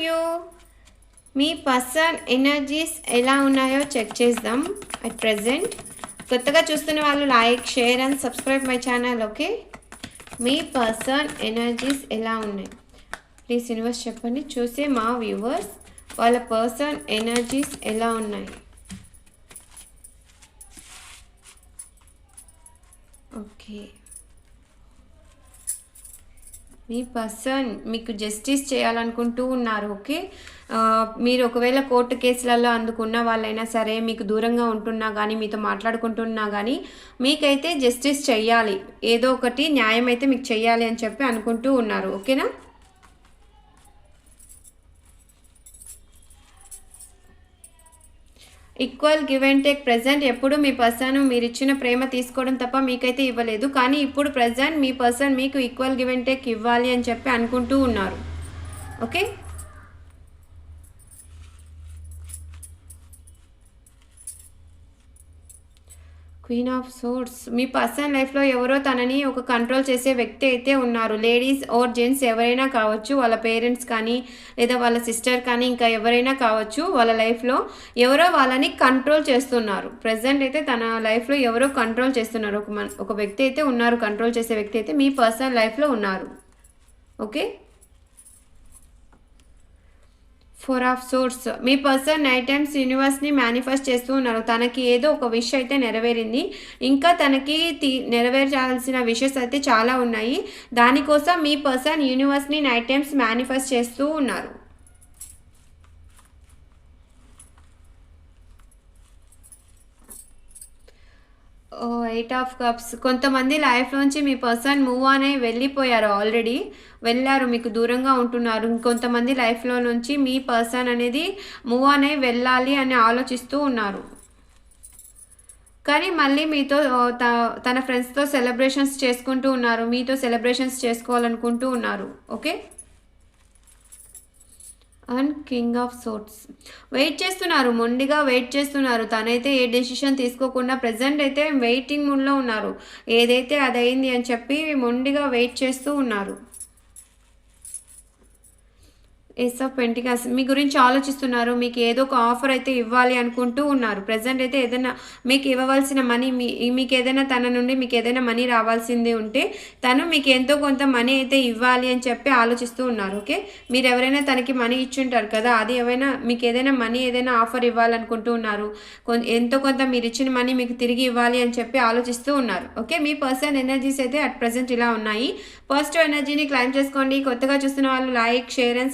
You. Me person energies ఎలా ఉన్నాయో check చేద్దాం అట్ ప్రెజెంట్. కొత్తగా చూస్తున్న వాళ్ళు like, share and subscribe my channel. Okay, me person energies ఎలా ఉన్నాయి ప్లీజ్ యూనివర్స్ చెప్పండి. చూసే మా వ్యూవర్స్ వాళ్ళ పర్సన్ ఎనర్జీస్ ఎలా ఉన్నాయి. ఓకే, మీ పర్సన్ మీకు జస్టిస్ చేయాలనుకుంటూ ఉన్నారు. ఓకే, మీరు ఒకవేళ కోర్టు కేసులలో అందుకున్న వాళ్ళైనా సరే, మీకు దూరంగా ఉంటున్నా కానీ, మీతో మాట్లాడుకుంటున్నా కానీ మీకైతే జస్టిస్ చెయ్యాలి, ఏదో ఒకటి న్యాయం అయితే మీకు చెయ్యాలి అని చెప్పి అనుకుంటూ ఉన్నారు. ఓకేనా. Equal give and take. Present ఎప్పుడు మీ పర్సన్ మీరు ఇచ్చిన ప్రేమ తీసుకోవడం తప్ప మీకైతే ఇవ్వలేదు, కానీ ఇప్పుడు ప్రజెంట్ మీ పర్సన్ మీకు ఈక్వల్ గివ్ అండ్ టేక్ ఇవ్వాలి అని చెప్పి అనుకుంటూ ఉన్నారు. Okay, queen of swords. Me personal లైఫ్లో ఎవరో తనని ఒక కంట్రోల్ చేసే వ్యక్తి అయితే ఉన్నారు. లేడీస్ ఆర్ జెంట్స్ ఎవరైనా కావచ్చు, వాళ్ళ పేరెంట్స్ కానీ లేదా వాళ్ళ సిస్టర్ కానీ ఇంకా ఎవరైనా కావచ్చు, వాళ్ళ లైఫ్లో ఎవరో వాళ్ళని కంట్రోల్ చేస్తున్నారు. ప్రజెంట్ అయితే తన లైఫ్లో ఎవరో కంట్రోల్ చేస్తున్నారు. ఒక వ్యక్తి అయితే ఉన్నారు, కంట్రోల్ చేసే వ్యక్తి అయితే మీ పర్సనల్ లైఫ్లో ఉన్నారు. Okay, 4 of source. మీ పర్సన్ నైట్ టైమ్స్ యూనివర్స్ని మేనిఫెస్ట్ చేస్తూ ఉన్నారు. తనకి ఏదో ఒక విష్ అయితే నెరవేరింది, ఇంకా తనకి నెరవేర్చాల్సిన విషెస్ అయితే చాలా ఉన్నాయి. దానికోసం మీ పర్సన్ యూనివర్స్ని నైట్ టైమ్స్ మేనిఫెస్ట్ చేస్తూ ఉన్నారు. Eight of cups. కొంతమంది లైఫ్లోంచి మీ పర్సన్ మూవ్ ఆన్ అయి వెళ్ళిపోయారు, ఆల్రెడీ వెళ్ళారు, మీకు దూరంగా ఉంటున్నారు. ఇంకొంతమంది లైఫ్లో నుంచి మీ పర్సన్ అనేది మూవ్ ఆన్ అయి వెళ్ళాలి అని ఆలోచిస్తూ ఉన్నారు, కానీ మళ్ళీ మీతో తన ఫ్రెండ్స్తో సెలబ్రేషన్స్ చేసుకుంటూ ఉన్నారు, మీతో సెలబ్రేషన్స్ చేసుకోవాలనుకుంటూ ఉన్నారు. Okay, and king of sorts. Wait చేస్తున్నారు, మొండిగా వెయిట్ చేస్తున్నారు. తనైతే ఏ డెసిషన్ తీసుకోకుండా ప్రజెంట్ అయితే వెయిటింగ్ మూడ్లో ఉన్నారు. ఏదైతే అదైంది అని చెప్పి మొండిగా వెయిట్ చేస్తూ ఉన్నారు. Ace of pentacles. మీ గురించి ఆలోచిస్తున్నారు, మీకు ఏదో ఒక ఆఫర్ అయితే ఇవ్వాలి అనుకుంటూ ఉన్నారు. ప్రజెంట్ అయితే ఏదైనా మీకు ఇవ్వవలసిన మనీ, మీకు ఏదైనా తన నుండి మీకు ఏదైనా మనీ రావాల్సింది ఉంటే తను మీకు ఎంతో కొంత మనీ అయితే ఇవ్వాలి అని చెప్పి ఆలోచిస్తూ ఉన్నారు. ఓకే, మీరు ఎవరైనా తనకి మనీ ఇచ్చుంటారు కదా, అది ఏమైనా మీకు ఏదైనా మనీ ఏదైనా ఆఫర్ ఇవ్వాలనుకుంటూ ఉన్నారు. ఎంతో కొంత మీరు ఇచ్చిన మనీ మీకు తిరిగి ఇవ్వాలి అని చెప్పి ఆలోచిస్తూ ఉన్నారు. ఓకే, మీ పర్సన్ ఎనర్జీస్ అయితే అట్ ప్రజెంట్ ఇలా ఉన్నాయి. పాజిటివ్ ఎనర్జీని క్లైమ్ చేసుకోండి. కొత్తగా చూస్తున్న వాళ్ళు లైక్, షేర్ అండ్